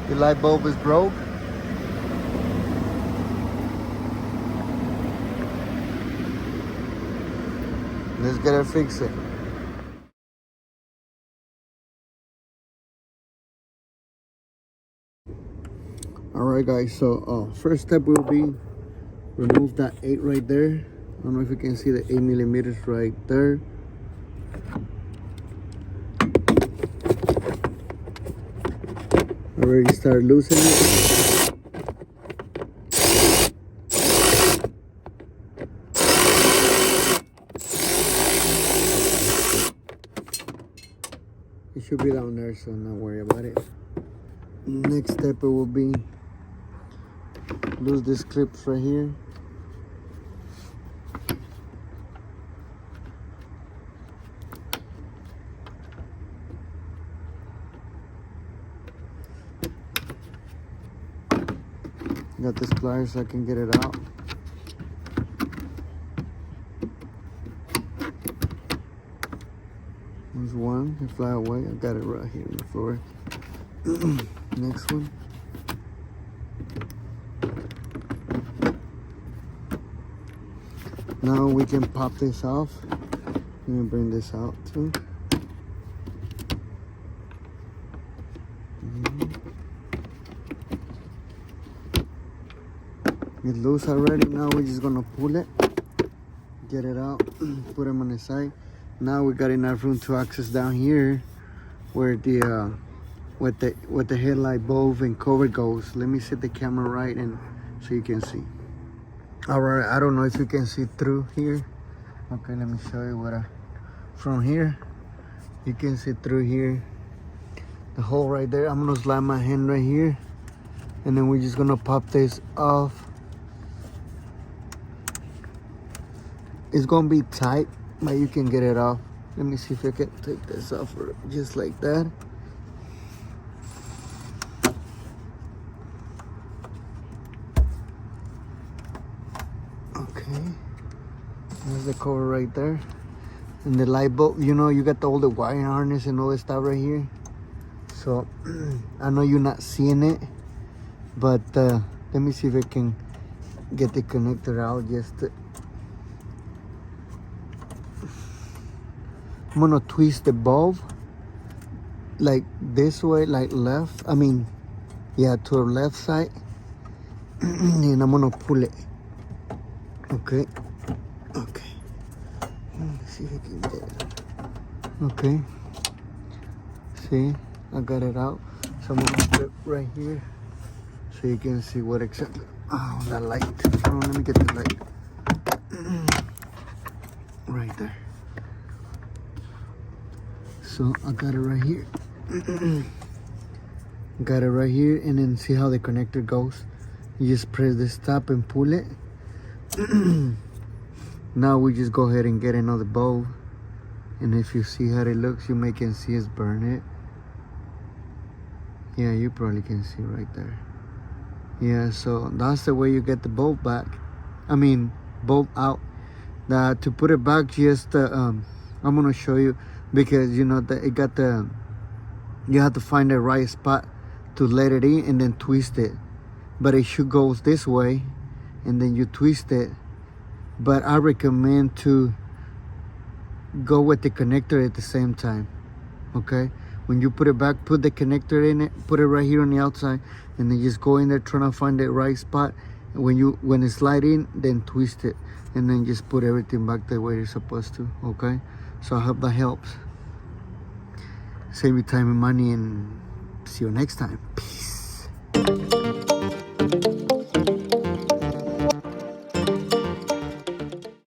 The light bulb is broke. Let's get it fixed. Alright guys, so first step will be remove that 8 right there. I don't know if you can see the 8 millimeters right there. Already start loosening it. It should be down there, so not worry about it. Next step it will be lose these clips right here. Got this pliers so I can get it out. There's one, it fly away. I got it right here on the floor. Next one. Now we can pop this off. Let me bring this out too. It's loose already. Now we're just gonna pull it, get it out, put them on the side. Now we got enough room to access down here where the with the headlight bulb and cover goes. Let me set the camera right and so you can see. All right, I don't know if you can see through here. Okay, let me show you what from here you can see through here the hole right there. I'm gonna slide my hand right here and then we're just gonna pop this off. It's gonna be tight, but you can get it off. Let me see if I can take this off just like that. Okay, there's the cover right there. And the light bulb, you know, you got all the wire harness and all this stuff right here. So I know you're not seeing it, but let me see if I can get the connector out. I'm gonna twist the bulb like this way, like left. I mean, yeah, to the left side. And I'm gonna pull it. Okay. Okay. Let's see if I can get it. Okay. See, I got it out. So I'm gonna put it right here so you can see what exactly. Oh, that light. Oh, let me get the light. Right there. So I got it right here. Got it right here, and then see how the connector goes. You just press the stop and pull it. Now we just go ahead and get another bulb, and if you see how it looks, you may can see us burn it. Yeah, you probably can see right there. Yeah, so that's the way you get the bulb back. I mean, bulb out. To put it back, just I'm gonna show you, because you know that it got you have to find the right spot to let it in and then twist it. But it should go this way and then you twist it. But I recommend to go with the connector at the same time. Okay, when you put it back, put the connector in it, put it right here on the outside, and then just go in there trying to find the right spot. When it slide in, then twist it, and then just put everything back the way it's supposed to. Okay, so I hope that helps. Save you time and money, and see you next time. Peace.